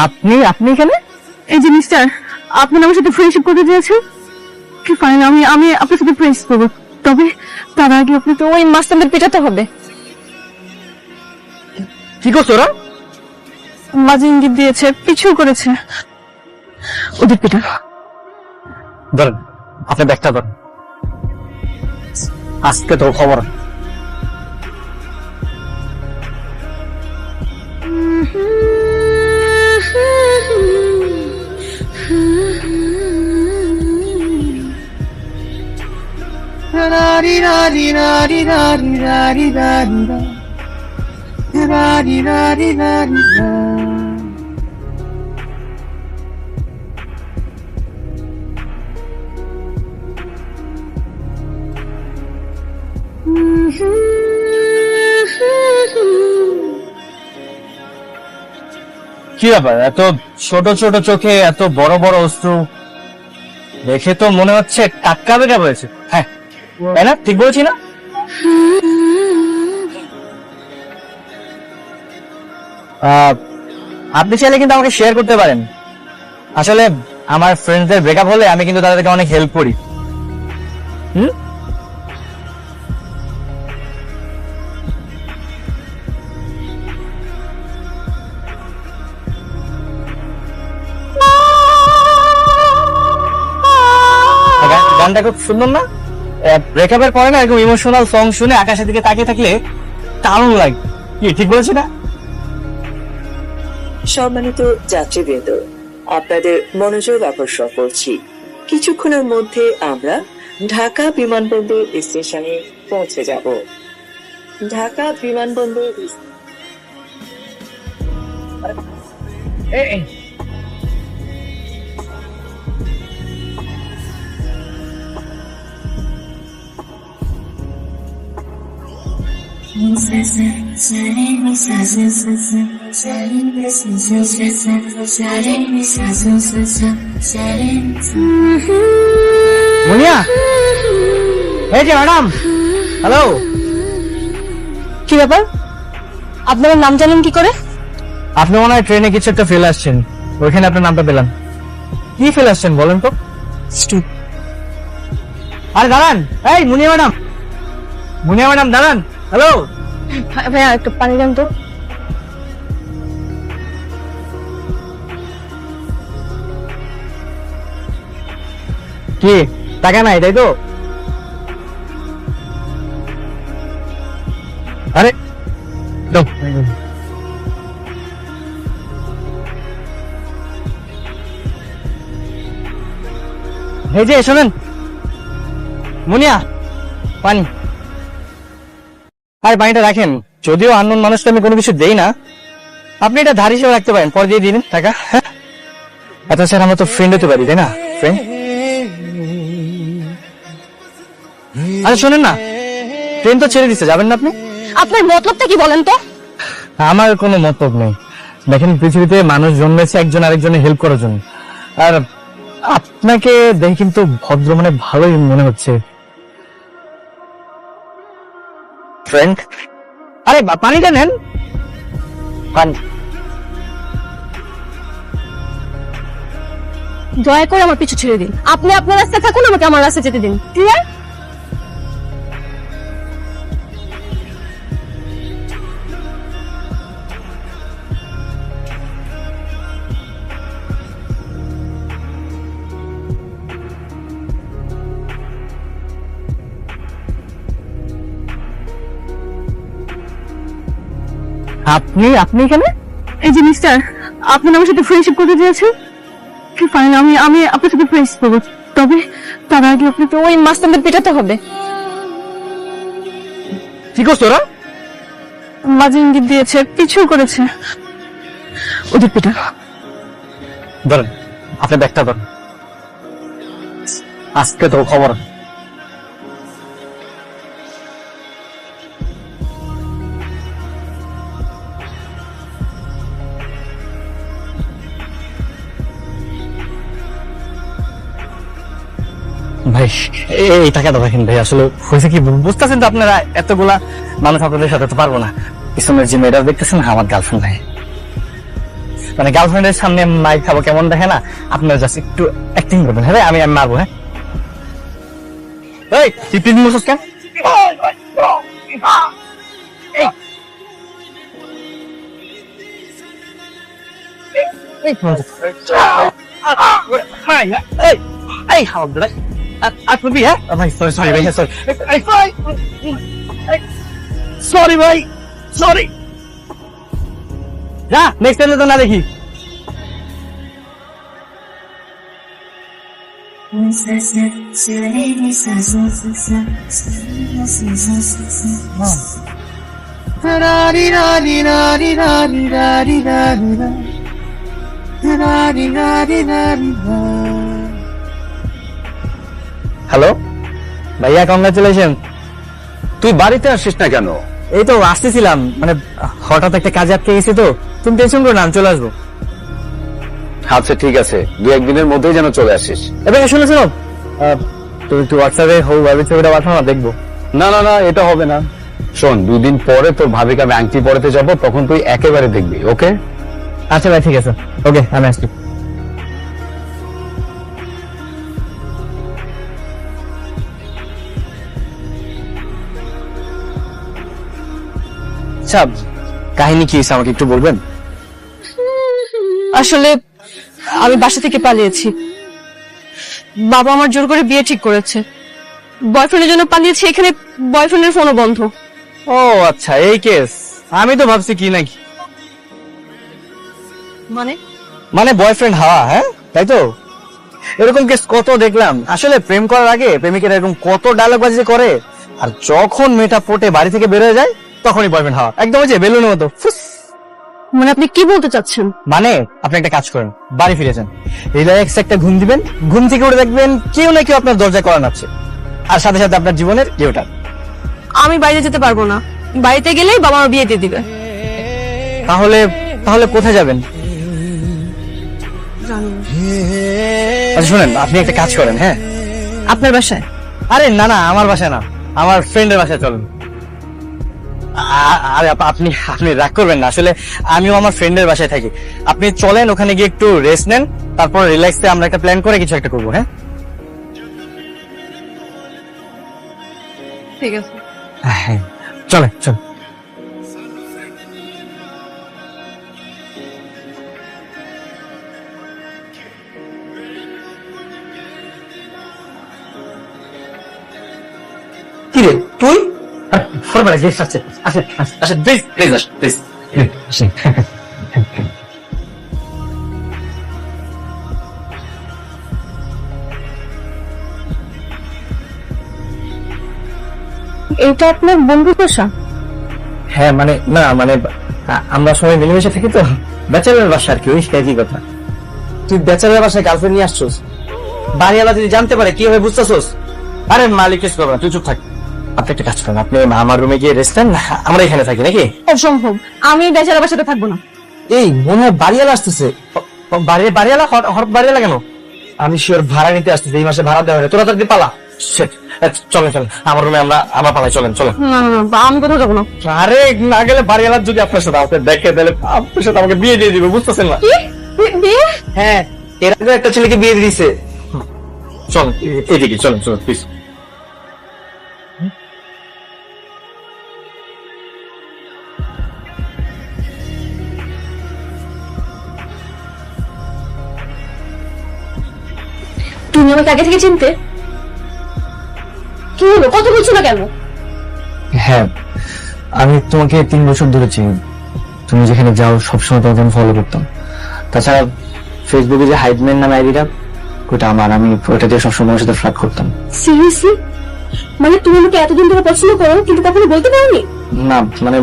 আপনি আপনি এখানে? এই যে মিস্টার, আপনি আমার সাথে ফ্রেন্ডশিপ করতে চেয়েছেন, কি ফাইন, আমি আমি আপনার সাথে ফ্রেন্ডশিপ করবো, তবে তার আগে আপনাকে ওই মাস্তানদের পেটাতে হবে। কি করছো ওরা? মাঝে ইঙ্গিত দিয়েছে, পিছু করেছে, ওদের পেটা। ধরেন আপনি ব্যাগটা ধরেন, আজকে তো খবর। কি ব্যাপার, এত ছোট ছোট চোখে এত বড় বড় অস্ত্র, দেখে তো মনে হচ্ছে টাটকা বেটা হয়েছে। হ্যাঁ তাই না? ঠিক বলছি না? আপনি চাইলে কিন্তু আমাকে শেয়ার করতে পারেন। আসলে আমার ফ্রেন্ডসদের ব্রেকআপ হলে আমি কিন্তু তাদেরকে অনেক হেল্প করি। গানটা খুব সুন্দর না? ব্রেকআপের পরে না এরকম ইমোশনাল সং শুনে আকাশের দিকে তাকিয়ে থাকলে দারুণ লাগে। কি ঠিক বলেছি না? সম্মানিত যাত্রীবৃন্দ, আপনাদের মনোযোগ আকর্ষণ করছি, কিছুক্ষণের মধ্যে আমরা ঢাকা বিমানবন্দর স্টেশনে পৌঁছে যাব। ঢাকা বিমানবন্দর মুনিয়া, এই যে ম্যাডাম, হ্যালো। কি ব্যাপার, আপনার নাম জানেন কি করে? আপনি মনে হয় ট্রেনে কিছু একটা ফেলে আসছেন, ওইখানে আপনার নামটা পেলাম। কি ফেলে আসছেন বলেন তো? আরে দাঁড়ান, এই মুনিয়া ম্যাডাম, মুনিয়া ম্যাডাম দাঁড়ান। হ্যালো ভাইয়া, একটু পানি দেন তো। কি টাকা নাই তাই তো? আরে দাও। এই যে শোনেন মুনিয়া, পানি। আর পানিটা রাখেন, যদিও আননোন মানুষকে আমি কোনো কিছু দেই না, আপনি এটা ধার হিসেবে রাখতে পারেন, পরে দিয়ে দিন টাকা। হ্যাঁ, আচ্ছা স্যার, আমরা তো ফ্রেন্ড হতে পারি তাই না? ফ্রেন্ড। আচ্ছা শোনেন না, ট্রেন তো ছেড়ে দিচ্ছে, যাবেন না আপনি? আপনার মতলবটা কি বলেন তো? আমার কোনো মতলব নেই। দেখেন, পৃথিবীতে মানুষ জন্মেছে একজন আরেকজনের হেল্প করার জন্য, আর আপনাকে দেখে কিন্তু ভদ্র, মানে ভালোই মনে হচ্ছে। ফ্রেন্ড, আরে পানিটা নেন, পানি। দয়া করে আমার পিছু ছেড়ে দিন, আপনি আপনার রাস্তায় থাকুন, আমাকে আমার রাস্তায় যেতে দিন। ক্লিয়ার? আপনি আপনি এখানে? এই যে মিস্টার, আপনি আমার সাথে ফ্রেন্ডশিপ করতে চেয়েছেন, কি ফাইন, আমি আমি আপনার সাথে ফ্রেন্ডশিপ করবো, তবে তার আগে আপনাকে ওই মাস্তানদের পেটাতে হবে। কি করছো ওরা? মাঝে ইঙ্গিত দিয়েছে, পিছু করেছে, ওদের পেটা। ধরেন আপনি ব্যাগটা ধরেন, আজকে তো খবর। ভাই এই টাকাটা রাখেন ভাই, আসলে হয়েছে কি বুঝতেছেন তো আপনারা, এতগুলা মানুষ আপনাদের সাথে তো পারবো না। পিছনের যে মেয়েটা দেখতেছেন আমার গার্লফ্রেন্ড ভাই, মানে গার্লফ্রেন্ডের সামনে মাইক খাবো কেমন দেখে না, আপনারা জাস্ট একটু অ্যাক্টিং করবেন। হ্যাঁ আমি মারবো। হ্যাঁ এই তুই প্লিজ মোসস কেন? সরি ভাই, সরি। যা নেক্সট টাইম তো না দেখি। হ্যালো ভাইয়া, কংগ্রাচুলেশন। তুই বাড়িতে আসিস না কেন? এই তো আসতেছিলাম, মানে হঠাৎ একটা কাজে আটকে গেছি তো। তুমি টেনশন করো না, আমি চলে আসবো। আচ্ছা ঠিক আছে, 2-1 দিনের মধ্যেই যেন চলে আসিস। এবার শুনে শোনো, তুমি একটু হোয়াটসঅ্যাপে হৌ ভাবির ছবিটা পাঠাও না, দেখবো। না না না, এটা হবে না। শোন, 2 দিন পরে তোর ভাবিকে আমি আংটি পরাতে যাব, তখন তুই একেবারে দেখবি। ওকে? আচ্ছা ভাই ঠিক আছে, ওকে আমি আসছি। আচ্ছা কাহিনী কি হয়েছে আমাকে একটু বলবেন? আসলে আমি বাসা থেকে পালিয়েছি, বাবা আমার জোর করে বিয়ে ঠিক করেছে। বয়ফ্রেন্ডের জন্য পালিয়েছি, এখানে বয়ফ্রেন্ডের ফোনও বন্ধ। ও আচ্ছা এই কেস, আমি তো ভাবছি কি নাকি, মানে মানে বয়ফ্রেন্ড হাওয়া। হ্যাঁ তাই তো, এরকম কেস কত দেখলাম। আসলে প্রেম করার আগে প্রেমিকেরা এরকম কত ডায়লগ বাজি করে, আর যখন মেয়েটা পটে বাড়ি থেকে বের হয়ে যায় তখনই বয়ফ্রেন্ড হাওয়া, একদম ওই যে বেলুনের মতো ফুস। মানে আপনি কি বলতে চাচ্ছেন? মানে আপনি একটা কাজ করেন, বাড়ি ফিরে যান, রিল্যাক্স একটা ঘুম দিবেন, ঘুম থেকে উঠে দেখবেন কেউ না কেউ আপনার দরজায় করা নাচ্ছে, আর সাথে সাথে আপনার জীবনের কেউটা। আমি বাইরে যেতে পারবো না, বাড়িতে গেলেই বাবা আমার বিয়ে দিয়ে দিবে। তাহলে তাহলে কোথায় যাবেন? আচ্ছা শুনেন, আপনি একটা কাজ করেন। হ্যাঁ আপনার বাসায়? আরে না না, আমার বাসায় না, আমার ফ্রেন্ডের বাসায় চলেন। আরে আপনি আপনি রাগ করবেন না, আসলে আমিও আমার ফ্রেন্ডের বাসায় থাকি। আপনি চলেন, ওখানে গিয়ে একটু রেস্ট নেন, তারপর রিল্যাক্সে আমরা একটা প্ল্যান করে কিছু একটা করবো। হ্যাঁ ঠিক আছে। হ্যাঁ চলে চল। কিরে তুই? ফরমালে গেস্ট আছে, আসেন আসেন প্লিজ প্লিজ প্লিজ আসেন। এটা আপনার বন্ধুর বাসা? হ্যাঁ মানে না, মানে আমরা সবাই মিলেমিশে থাকি তো, ব্যাচেলার বাসা আর কি, ওই একই কথা। তুই ব্যাচেলার বাসায় গার্লফ্রেন্ড নিয়ে আসছোস, বাড়িওয়ালা যদি জানতে পারে কি হবে বুঝতেছোস? আরে মালিক কিছু করবে না, তুই চুপ থাক। আপনি একটা কাজ করেন, আপনি আমার রুমে গিয়ে রেস্ট নেন, আমরা এখানে থাকি নাকি? অসম্ভব, আমি বেচারা বাসাতে থাকবো না। এই মনে হয় বাড়িওয়ালা আসতেছে। বাড়িওয়ালা বাড়িওয়ালা কেন? আমি শিওর ভাড়া নিতে আসতেছে, এই মাসে ভাড়া দেওয়া হয়, তোরা তাদের পালা। চলেন চলেন আমার রুমে, আমরা পালাই, চলেন চলেন। না না না, আমি কোথাও যাবো না। আরে না গেলে বাড়িওয়ালার যদি আপনার সাথে আমাকে দেখে, তাহলে আপনার সাথে আমাকে বিয়ে দিয়ে দিবে, বুঝতেছেন না? বিয়ে? হ্যাঁ এর আগে একটা ছেলেকে বিয়ে দিয়েছে। চল এদিকে চলেন চলেন প্লিজ। তুমি আমাকে আগে থেকে চিনতে? কি হলো, কথা বলছো না কেন? হ্যাঁ আমি তোমাকে 3 বছর ধরে চিনি, তুমি যেখানে যাও সবসময় তোমাকে আমি ফলো করতাম। তাছাড়া ফেসবুকে যে হাইডম্যান নামে আইডিটা, ওটা আমার, আমি ওটা দিয়ে সবসময় তোমার সাথে ফ্লার্ট করতাম। সিরিয়াসলি? মানে তুমি আমাকে এতদিন ধরে পছন্দ করো কিন্তু কখনো বলতে পারোনি? না মানে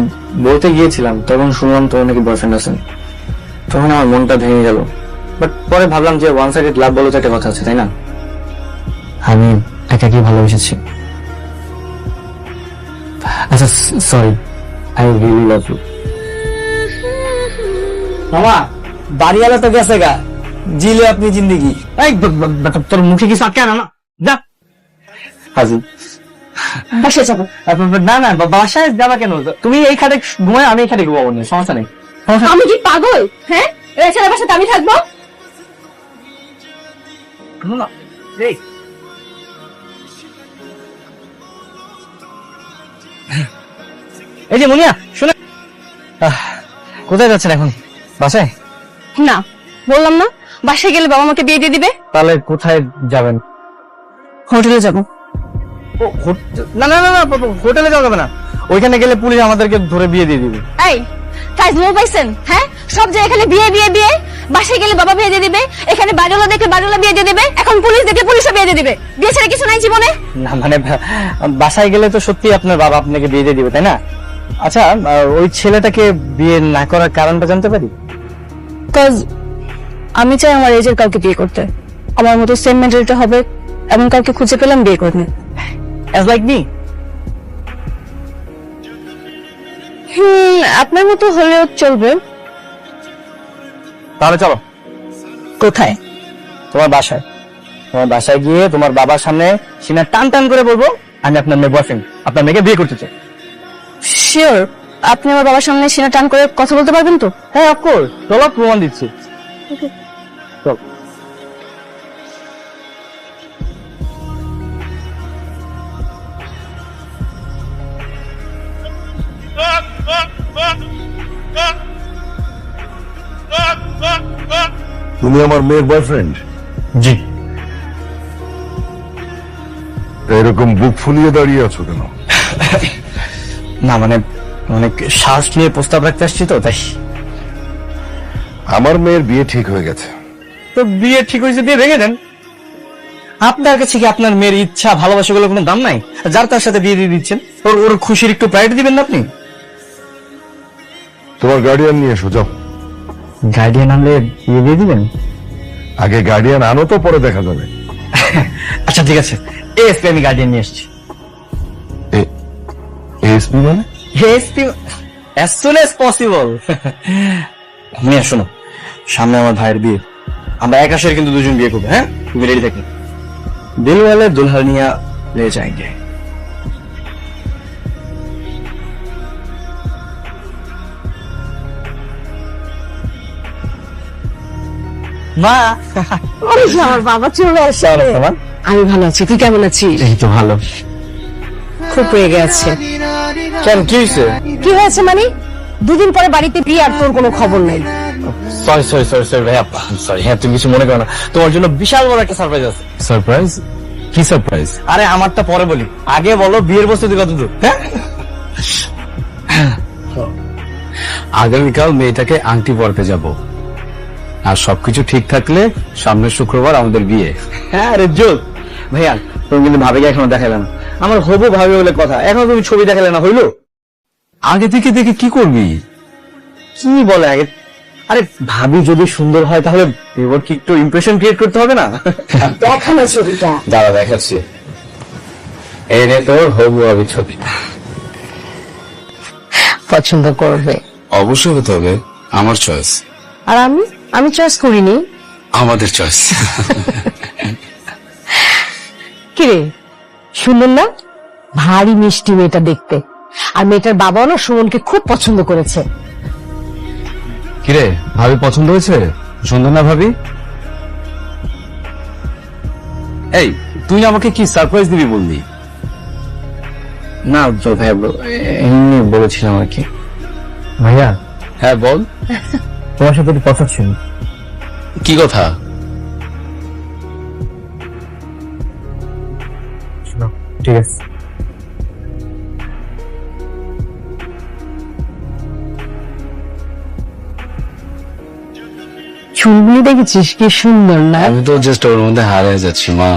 বলতে গিয়েছিলাম, তখন শুনলাম তোমার নাকি বয়ফ্রেন্ড আছে, তখন আমার মনটা ভেঙে গেল। বাট পরে ভাবলাম যে ওয়ান সাইডেড লাভ বলে তো একটা কথা আছে, তাই না? আমি একাকি ভালোবেসেছি। আচ্ছা sorry, I really love you. মামা বাড়িওয়ালা তো গেছে গা, জিলে আপনি জিন্দেগি। এই তোর মুখে কিছু আটকে না, যা হাজির। বাসায় যাবো। না না, বাসায় যাবা কেন? তুমি এই খাটে ঘুমায়, আমি এই খাটে ঘুমাবো না, সমস্যা নেই। আমি কি পাগল? হ্যাঁ, এছাড়া বাসাতে আমি থাকবো? এই, এই যে মুনিয়া শুনে, কোথায় যাচ্ছেন এখন? বাসায়? না, বললাম না বাসায় গেলে বাবা আমাকে বিয়ে দিয়ে দিবে। তাহলে কোথায় যাবেন? হোটেলে যাব। না না না না, হোটেলে যাওয়া যাবে না, ওইখানে গেলে পুলিশ আমাদেরকে ধরে বিয়ে দিয়ে দিবে। এই কাজমো পাইছেন? হ্যাঁ, সব জায়গায় খালি বিয়ে বিয়ে বিয়ে। বাসায় গেলে বাবা বিয়ে দিয়ে দিবে, এখানে বাড়িওয়ালা দেখলে বাড়িওয়ালা বিয়ে দিয়ে দিবে, এখন পুলিশ দেখলে পুলিশও বিয়ে দিয়ে দিবে। বিয়ে ছাড়া কিছু নাই জীবনে। না মানে বাসায় গেলে তো সত্যি আপনার বাবা আপনাকে বিয়ে দিয়ে দিবে, তাই না? আচ্ছা, ওই ছেলেটাকে বিয়ে না করার কারণটা জানতে পারি? কজ আমি চাই আমার এজের কাউকে বিয়ে করতে, আমার মতো সেম মেন্টালিটি হবে এমন কাউকে খুঁজে পেলাম বিয়ে করবে। As like me. আপনার মতো হলেও চলবে। তাহলে চলো। কোথায়? তোমার বাসায়। তোমার বাসায় গিয়ে তোমার বাবার সামনে সিনা টান টান করে বলবো আমি আপনার মেয়ে বয়ফ্রেন্ড, আপনার মেয়েকে বিয়ে করতে চাই। শিওর? আপনি আমার বাবার সামনে সিনা টান করে কথা বলতে পারবেন তো? হ্যাঁ, অফকোর্স, চলো প্রমাণ দিচ্ছি। চল। তুমি আমার মেয়ের বয়ফ্রেন্ড? জি। এরকম বুক ফুলিয়ে দাঁড়িয়ে আছো কেন? না মানে অনেক শ্বাস নিয়ে প্রস্তাব রাখতে আসছি তো, তাই। আমার মেয়ের বিয়ে ঠিক হয়ে গেছে। তো বিয়ে ঠিক হয়েছে দিয়ে ভেঙে দেন। আপনার কাছে কি আপনার মেয়ের ইচ্ছা ভালোবাসা গুলো কোনো দাম নাই? যার তার সাথে বিয়ে দিয়ে দিচ্ছেন, ওর ওর খুশির একটু প্রায়োরিটি দিবেন না আপনি? তোমার গার্ডিয়ান নিয়ে এসো, যাও। গার্ডিয়ান আনলে বিয়ে দিয়ে দিবেন? আগে গার্ডিয়ান আনো, তো পরে দেখা যাবে। আচ্ছা ঠিক আছে, এএসপি আমি গার্ডিয়ান নিয়ে এসেছি। এএসপি মানে? ASP as soon as possible। মিয়া শোনো, সামনে আমার ভাইয়ের বিয়ে, আমরা এক আশায় কিন্তু দুজন বিয়ে করবো। হ্যাঁ, তুমি রেডি থাকি। দিল ওয়ালে দুলহানিয়া ले जाएंगे। মা, আমার বাবা চলে আসে। আমি ভালো আছি, তুই কেমন আছিস? এই তো ভালো। খুব রেগে আছে। কেন, কি হয়েছে? কি হয়েছে মানে? দুদিন পরে বাড়িতে বিয়ে আর তোর কোনো খবর নাই। সরি সরি সরি সরি ভাই, আপা সরি। হ্যাঁ, তুমি কিছু মনে করো না, তোমার জন্য বিশাল বড় একটা সারপ্রাইজ আছে। সারপ্রাইজ? কি সারপ্রাইজ? আরে আমারটা পরে বলি, আগে বলো বিয়ের প্রস্তুতি কত দূর? হ্যাঁ, আগামীকাল মেয়েটাকে আংটি পরাতে যাব, আর সবকিছু ঠিক থাকলে সামনের শুক্রবার আমাদের বিয়ে। হ্যাঁ আরে জোর। ভাইয়া তুমি কিন্তু ভাবিকে এখনো দেখালে না, আমার হবু ভাবি বলে কথা, এখনো তুমি ছবি দেখালে না, হইলো? আগে থেকে দেখে কি করবি? কি বলে আগে? আরে ভাবি যদি সুন্দর হয় তাহলে এবার কি একটু ইমপ্রেশন ক্রিয়েট করতে হবে না? দেখানো ছবিটা দাঁড়া দেখাচ্ছি, এই রে তোর হবু আমি ছবি। পছন্দ করবে। অবশ্যই হতে হবে, আমার চয়েস। আর আমি চয়েস করিনি। আমাদের চয়েস। কিরে শুনলেন না? ভারী মিষ্টি মেয়েটা দেখতে, আর মেয়েটার বাবাও না সুমনকে খুব পছন্দ করেছে। কিরে ভাবি পছন্দ হয়েছে? সুন্দর না ভাবি? এই তুই আমাকে কি সারপ্রাইজ দিবি বললি? না তো ভাইয়া, এমনি বলেছিলাম আর কি। ভাইয়া হ্যাঁ বল। তোমার সাথে একটু কথা ছিল। কি কথা? ঠিক আছে। চুলগুলি দেখেছিস কি সুন্দর না? আমি তো জাস্ট ওর মধ্যে হারিয়ে যাচ্ছি মা।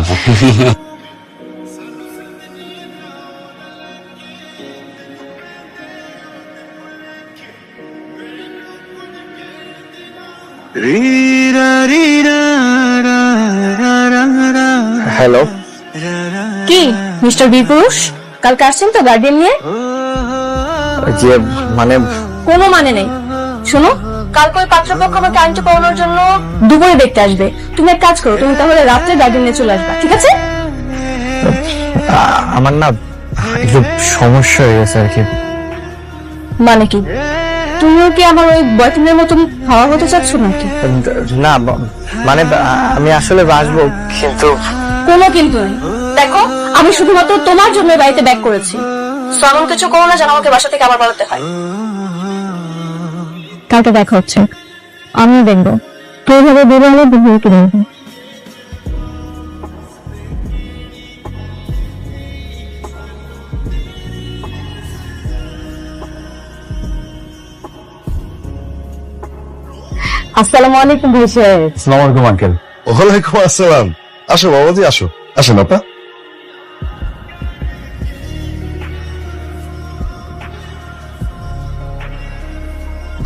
হ্যালো, কি মিস্টার বীরপুরুষ, কালকে আসছেন তো গার্ডিয়ান নিয়ে? যে মানে কোনো মানে নেই। শোনো, কালকে ওই পাত্রপক্ষ আমাকে আইনটা পড়ানোর জন্য দুপুরে দেখতে আসবে। তুমি এক কাজ করো, তুমি তাহলে রাত্রে গার্ডিয়ান নিয়ে চলে আসবা, ঠিক আছে? আমার না একটু সমস্যা হয়ে গেছে আর কি। মানে কি তুমিও কি আমার ওই বয়ফ্রেন্ডের মতন হাওয়া হতে চাচ্ছ নাকি? না মানে আমি আসলে আসবো, কিন্তু কোনো কিন্তু নেই। দেখো আমি শুধুমাত্র তোমার জন্য এই বাড়িতে ব্যাক করেছি, সো এমন কিছু করো না যেন আমাকে বাসা থেকে আবার বাড়াতে হয়। কালকে দেখা হচ্ছে, আমিও দেখবো তুই ভাবে বেরো হলে বুঝবো কি দেখবো। আসসালামু আলাইকুম ভাই সাহেব। আসসালামু আলাইকুম আঙ্কেল। ওয়ালাইকুম আসসালাম। আসো বাবাজি, আসো। আসেন আপা।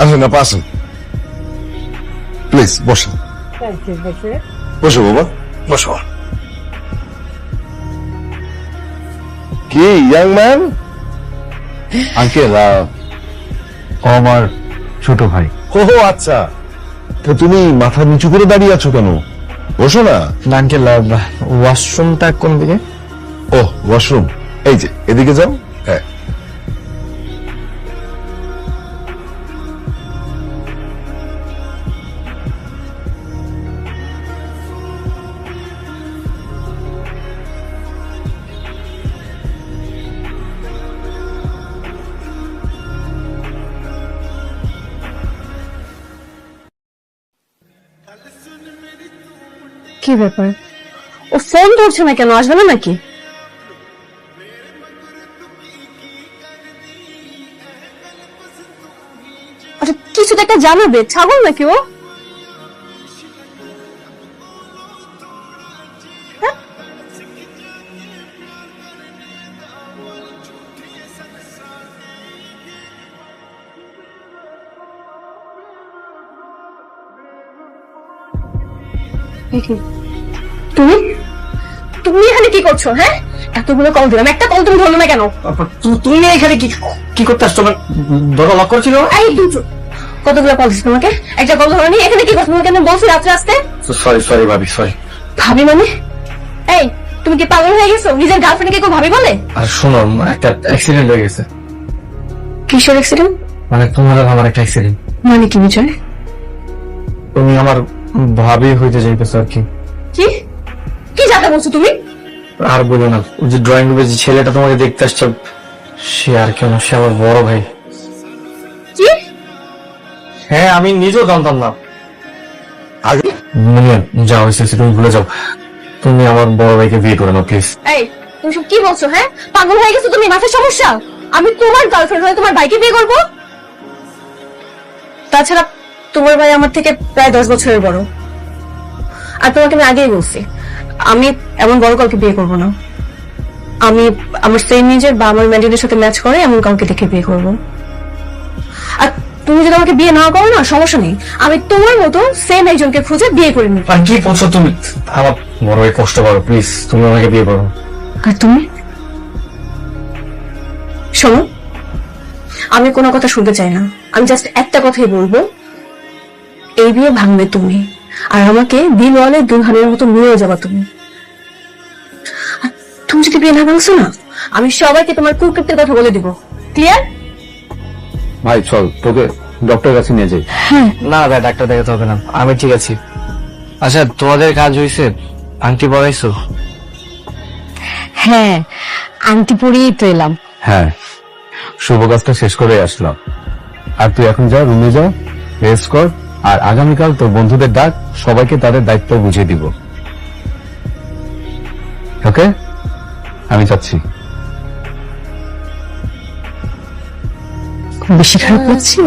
আসেন আপা, আসেন। প্লিজ বসেন। বসো বাবা, বসো। কি ইয়াং ম্যান? আঙ্কেল আমার ছোট ভাই। ও আচ্ছা, তো তুমি মাথা নিচু করে দাঁড়িয়ে আছো কেন? বসো না। আঙ্কেল ওয়াশরুমটা কোন দিকে? ও ওয়াশরুম, এই যে এদিকে যাও। হ্যাঁ, কি ব্যাপার, ও ফোন ধরছে না কেন? আসবে না নাকি? আচ্ছা কিছু তো একটা জানাবে, ছাগল নাকি ও? হ্যাঁ? এ কি? তুমি তুমি এখানে কি করছো? হ্যাঁ, এতগুলো কল দিলাম, একটা কল তুমি ধরলো না কেন? তুমি এখানে কি কি করতে আসছো? দরজা লক করেছিল? এই দুটো কতগুলো কল দিচ্ছি তোমাকে, একটা কল ধরনি। এখানে কি করছো? তোমাকে আমি বলছি রাত্রে আসতে। সরি ভাবি, সরি। ভাবি মানে? এই তুমি কি পাগল হয়ে গেছো? নিজের গার্লফ্রেন্ডকে কেউ ভাবি বলে? আর শোনো, একটা অ্যাক্সিডেন্ট হয়ে গেছে। কিসের অ্যাক্সিডেন্ট? মানে তোমার আর আমার একটা অ্যাক্সিডেন্ট। মানে কি বিষয়? তুমি আমার ভাবি হইতে যাইতেছো আর কি। কি কি যাতা বলছো তুমি? আর বলো না, ওই যে ড্রয়িং রুমে যে ছেলেটা তোমাকে দেখতে আসছে, সে আর কেন, সে আমার বড় ভাই। কি? হ্যাঁ, আমি নিজেও জানতাম না। আগে যাও হয়েছে, তুমি ভুলে যাও। তুমি আমার বড় ভাইকে বিয়ে করে নাও প্লিজ। এই তুমি সব কি বলছো? হ্যাঁ, পাগল হয়ে গেছো তুমি? মাথার সমস্যা? আমি তোমার গার্লফ্রেন্ড হয়ে তোমার ভাইকে বিয়ে করবো? তাছাড়া তোমার ভাই আমার থেকে প্রায় 10 বছরের বড়, আর তোমাকে আমি আগেই বলছি আমি এমন বড় কাউকে বিয়ে করবো না। আমি আমার সেম নিজের বা আমার মেন্টালিটির সাথে ম্যাচ করে এমন কাউকে দেখে বিয়ে করবো। আর তুমি যদি আমাকে বিয়ে না করো না, সমস্যা নেই, আমি তোমার মতো সেম একজনকে খুঁজে বিয়ে করে নিব। আর কি বলছো তুমি? আমার বড় ভাই কষ্ট করো, প্লিজ তুমি আমাকে বিয়ে করো। আর তুমি শোনো, আমি কোনো কথা শুনতে চাই না, আমি জাস্ট একটা কথাই বলবো, এই বিয়ে ভাঙবে তুমি, আর আমাকে দিলওয়ালে দুলহানের মতো নিয়ে যাবা তুমি। আর তুমি যদি বিয়ে না ভাঙছো না, আমি সবাইকে তোমার কুকৃত্যের কথা বলে দিব। ক্লিয়ার? ভাই চল, তোকে ডক্টর কাছে নিয়ে যাই। না ভাই, ডাক্তার দেখাতে হবে না, আমি ঠিক আছি। আচ্ছা, তোমাদের কাজ হয়েছে? আংটি পরাইছো? হ্যাঁ, আংটি পরিয়েই তো এলাম। হ্যাঁ, শুভ কাজটা শেষ করে আসলাম। আর তুই এখন যা, রুমে যা, রেস্ট কর। আর আগামীকাল তোর বন্ধুদের ডাক, সবাইকে তাদের দায়িত্ব বুঝিয়ে দিব। ওকে, আমি যাচ্ছি। বেশি খারাপ লাগছে?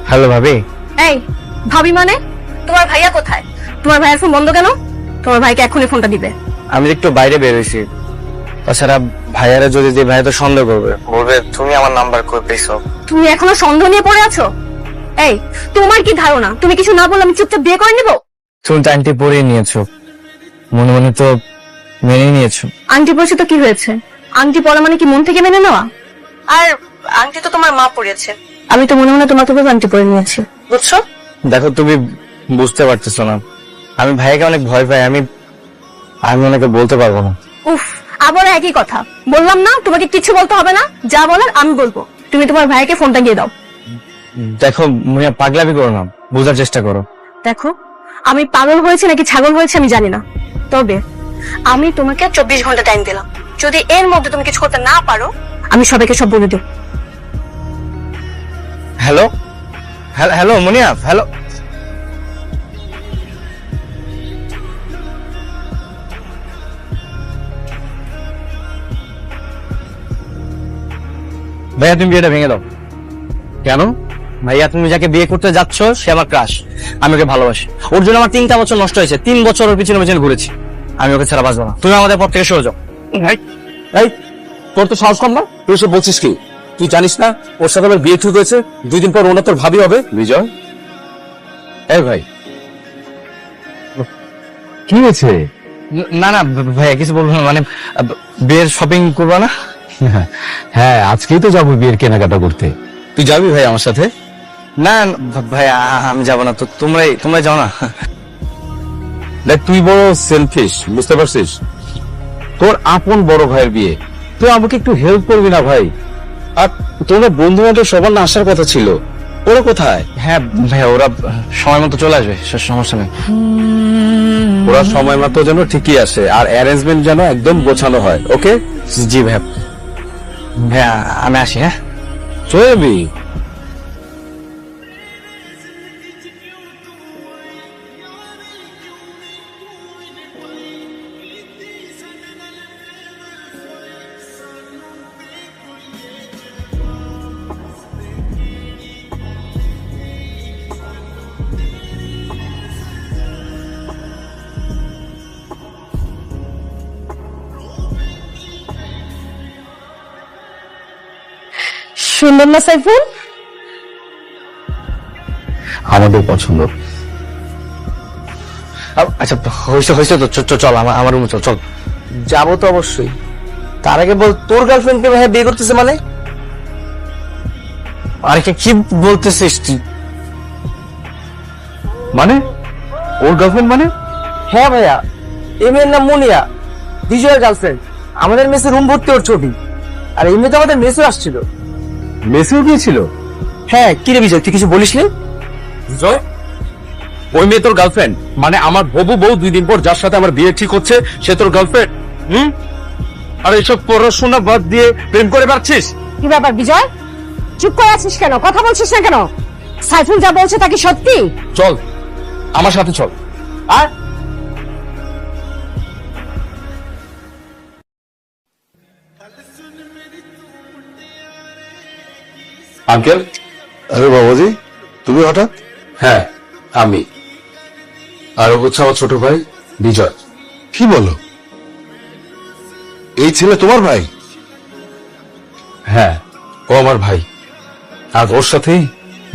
হ্যালো ভাবি। এই ভাবি মানে? তোমার ভাইয়া কোথায়? তোমার ভাইয়ের ফোন বন্ধ কেন? তোমার ভাইকে এখনই ফোনটা দিবে। আমি একটু বাইরে বেরোইছি। তাছাড়া ভাইয়ারা যদি যে ভাইয়া তো সন্দেহ করবে, বলবে তুমি আমার নাম্বার কই পেয়েছো। তুমি এখনো সন্দেহ নিয়ে পড়ে আছো? এই তোমার কি ধারণা তুমি কিছু না বললে আমি চুপচাপ বিয়ে করে নেব? তুমি তো আংটি পরিয়ে নিয়েছো, মনে মনে তো মেনে নিয়েছো। আংটি পরেছে তো কি হয়েছে? আংটি পরা মানে কি মন থেকে মেনে নেওয়া? আর আংটি তো তোমার মা পরিয়েছে, আমি তো মনে মনে তোমাকে বলে আংটি পরে নিয়েছি, বুঝছো? দেখো তুমি বুঝতে পারতেছো না, আমি ভাইয়াকে অনেক ভয় পাই, আমি ওনাকে বলতে পারবো না। উফ, আবার একই কথা। বললাম না তোমাকে কিছু বলতে হবে না, যা বলার আমি বলবো। তুমি তোমার ভাইকে ফোনটা দিয়ে দাও। দেখো মুনিয়া, পাগলামি করো না, বোঝার চেষ্টা করো। দেখো, আমি পাগল হয়েছে নাকি ছাগল হয়েছে আমি জানি না, তবে আমি তোমাকে 24 ঘন্টা টাইম দিলাম। যদি এর মধ্যে তুমি কিছু করতে না পারো, আমি সবাইকে সব বলে দেব। হ্যালো হ্যালো মুনিয়া, হ্যালো। ভাইয়া তুমি বিয়েটা ভেঙে দাও। কেন? ভাইয়া তুমি যাকে বিয়ে করতে যাচ্ছ সে আমার ক্রাশ, আমি ওকে ভালোবাসি। ওর জন্য আমার 3টা বছর নষ্ট হয়েছে, 3 বছর ওর পিছনে পিছনে ঘুরেছি। আমি ওকে ছাড়া বাঁচবো না, তুমি আমাদের পথ থেকে সরে যাও। এই তোর তো সাহস কম না, তুই এসব বলছিস কি? তুই জানিস না ওর সাথে আমার বিয়ে ঠিক হয়েছে, 2 দিন পর ওনা তোর ভাবি হবে। বিজয়, এই ভাই কি হয়েছে? না না ভাইয়া কিছু বলবো না, মানে বিয়ের শপিং করবা না? হ্যাঁ, আজকেই তো যাবো বিয়ের কেনাকাটা করতে। তুই যাবি ভাই আমার সাথে? না ভাইয়া আমি যাবো না, তো তোমরাই যাও না। দেখ তুই বড় সেলফিশ, বুঝতে পারছিস? তোর আপন বড় ভাইয়ের বিয়ে, তুই আমাকে একটু হেল্প করবি না ভাই? আর তোমরা বন্ধু বান্ধব সবার না আসার কথা ছিল, ওরা কোথায়? হ্যাঁ ভাইয়া, ওরা সময় মতো চলে আসবে, সমস্যা নেই। ওরা সময় মতো যেন ঠিকই আসে, আর অ্যারেঞ্জমেন্ট যেন একদম গোছানো হয়। ওকে? জি ভাইয়া, ভাইয়া আমি আসি। হ্যাঁ চলে যাবি? সুন্দর না সাইফুল? আমাদের পছন্দ। আচ্ছা হয়েছে তো, চল আমার রুমে চল। যাবো তো অবশ্যই, তার আগে বল তোর গার্লফ্রেন্ডকে ভাইয়া বিয়ে করতেছে মানে? আরে কি বলতেছিস তুই? মানে ওর গার্লফ্রেন্ড মানে? হ্যাঁ ভাইয়া, এই মেয়ের নাম মুনিয়া, বিজয়ের গার্লফ্রেন্ড। আমাদের মেসে রুম ভর্তি ওর ছবি, আর এই মেয়ে তো আমাদের মেসে আসছিল। মেসেও গিয়েছিল? হ্যাঁ, কি রে বিজয়, তুই কিছু বলিস নি? বিজয়, ওই মেয়ে তোর গার্লফ্রেন্ড মানে আমার হবু বউ? 2 দিন পর যার সাথে আমার বিয়ে ঠিক হচ্ছে সে তোর গার্লফ্রেন্ড? আর এসব পড়াশোনা বাদ দিয়ে প্রেম করে পারছিস? কি ব্যাপার বিজয়, চুপ করে আছিস কেন? কথা বলছিস না কেন? সাইফুল যা বলছে তা কি সত্যি? চল আমার সাথে চল। আর আঙ্কেল। আরে বাবাজি, তুমি হঠাৎ? হ্যাঁ আমি, আর ও হচ্ছে আমার ছোট ভাই বিজয়। কি বলো, এই ছেলে তোমার ভাই? হ্যাঁ, ও আমার ভাই, আর ওর সাথেই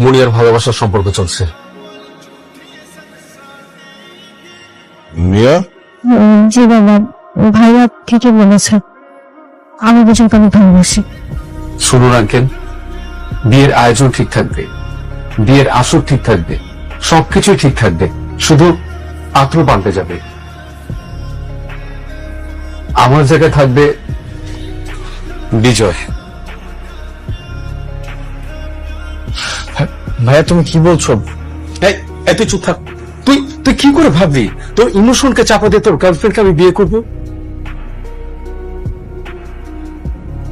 মুনিয়ার ভালোবাসার সম্পর্ক চলছে। মুনিয়া? জি বাবা, ভাইয়া ঠিকই বলেছে, আমি দুজনকে আমি ভালোবাসি। শুনুন আঙ্কেল, বিয়ের আয়োজন ঠিক থাকবে, বিয়ের আসর ঠিক থাকবে, সবকিছুই ঠিক থাকবে, শুধু পাত্র পাল্টে যাবে। আমার জায়গায় থাকবে বিজয়। ভাইয়া তুমি কি বলছো? এই তুই চুপ থাক। তুই তুই কি করে ভাবলি তোর ইমোশনকে চাপা দিয়ে তোর গার্লফ্রেন্ডকে আমি বিয়ে করব?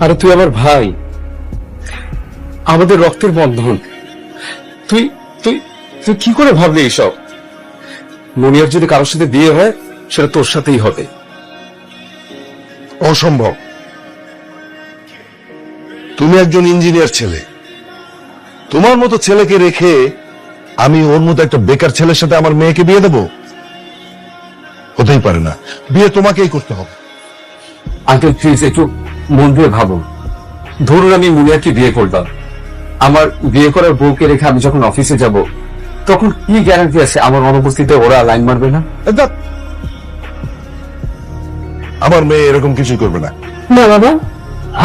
আরে তুই আমার ভাই, আমাদের রক্তের বন্ধন। তুই তুই তুই কি করে ভাবলি এইসব? মুনিয়ার যদি কারোর সাথে বিয়ে হয় সেটা তোর সাথেই হবে। অসম্ভব। তুমি একজন ইঞ্জিনিয়ার ছেলে, তোমার মতো ছেলেকে রেখে আমি ওর মতো একটা বেকার ছেলের সাথে আমার মেয়েকে বিয়ে দেব? হতেই পারে না, বিয়ে তোমাকেই করতে হবে। আঙ্কেল প্লিজ একটু মন দিয়ে ভাবুন। ধরুন আমি মুনিয়াকে বিয়ে করলাম, আমার বিয়ে করার বউকে রেখে আমি যখন অফিসে যাব, তখন কি গ্যারান্টি আছে আমার অনুপস্থিতিতে ওরা লাইন মারবে না? আমার মেয়ে এরকম কিছুই করবে না। না বাবা,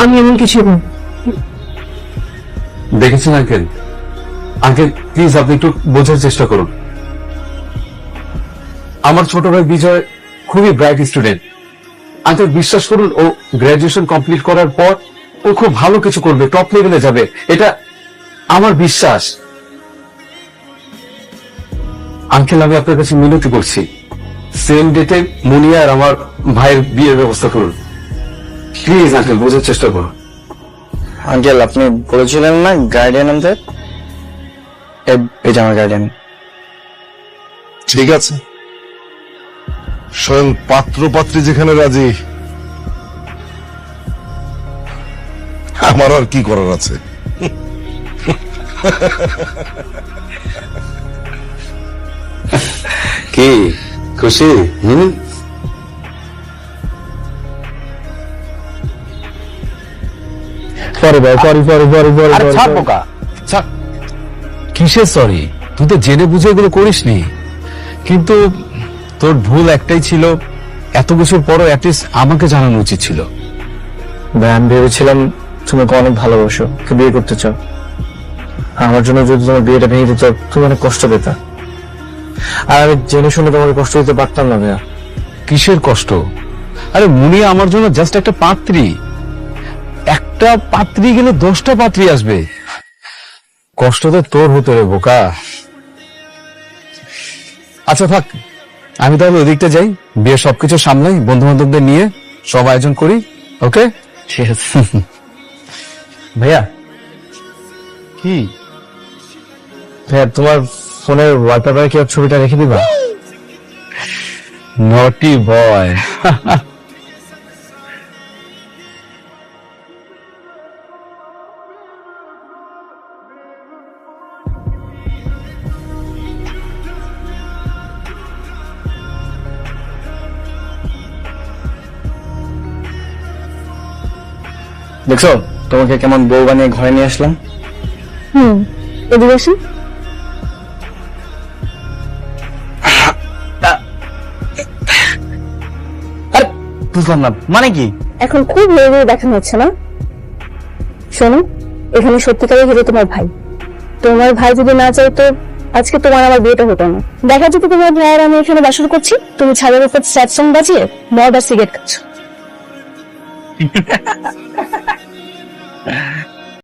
আমি এমন কিছু করব না। দেখেছেন আঙ্কেল? আঙ্কেল প্লিজ আপনি একটু বোঝার চেষ্টা করুন। আমার ছোট ভাই বিজয় খুবই ব্রাইট স্টুডেন্ট। আঙ্কেল বিশ্বাস করুন, ও গ্রাজুয়েশন কমপ্লিট করার পর ও খুব ভালো কিছু করবে, টপ লেভেলে যাবে, এটা আমার বিশ্বাস। আঙ্কেল আমি আপনার কাছে মিনতি করছি, সেম ডেটে মুনিয়া আর আমার ভাইয়ের বিয়ের ব্যবস্থা করুন প্লিজ। আঙ্কেল বোঝার চেষ্টা করুন। আঙ্কেল আপনি বলেছিলেন না গার্ডিয়ান আনতে, এই যে আমার গার্ডিয়ান। ঠিক আছে, স্বয়ং পাত্র পাত্রী যেখানে রাজি, আমার আর কি করার আছে। কি খুশি? পরে ভাই, আরে ছাড় বোকা, ছাড়। কিসের সরি? তুই তো জেনে বুঝে এগুলো করিসনি, কিন্তু তোর ভুল একটাই ছিল, এত বছর পরও অ্যাটলিস্ট আমাকে জানানো উচিত ছিল। ভাই আমি ভেবেছিলাম তুমি অনেক ভালোবাসো, বিয়ে করতে চাও। আমার জন্য যদি তোমার বিয়েটা ভেঙে দিত তুমি অনেক কষ্ট পেতা, আর আমি জেনে শুনে তোমাকে কষ্ট দিতে পারতাম না ভাইয়া। কিসের কষ্ট? আরে মুনিয়া আমার জন্য জাস্ট একটা পাত্রী, একটা পাত্রী গেলে 10টা পাত্রী আসবে। কষ্ট তো তোর হতে রে বোকা। আচ্ছা থাক, আমি তাহলে ওদিকটা যাই, বিয়ে সবকিছু সামলাই, বন্ধু বান্ধবদের নিয়ে সব আয়োজন করি। ওকে ঠিক আছে ভাইয়া। কি ভাইয়া তোমার ফোনের ওয়ালপেপারে কি ওর ছবিটা রেখে দিবা? নটি বয়। দেখছো তোমাকে কেমন বউ বানিয়ে ঘরে নিয়ে আসলাম। এদিকে আসুন। বুঝলাম না মানে কি? এখন খুব হিরো দেখানো হচ্ছে না? শোনো, এখানে সত্যিকারের হিরো তোমার ভাই। তোমার ভাই যদি না চাই তো আজকে তোমার আমার বিয়েটা হতো না। দেখা যেত তোমার ভাই আর আমি এখানে বাসর করছি, তুমি ছাদের উপর স্যাড সং বাজিয়ে মদ আর সিগারেট খাচ্ছ।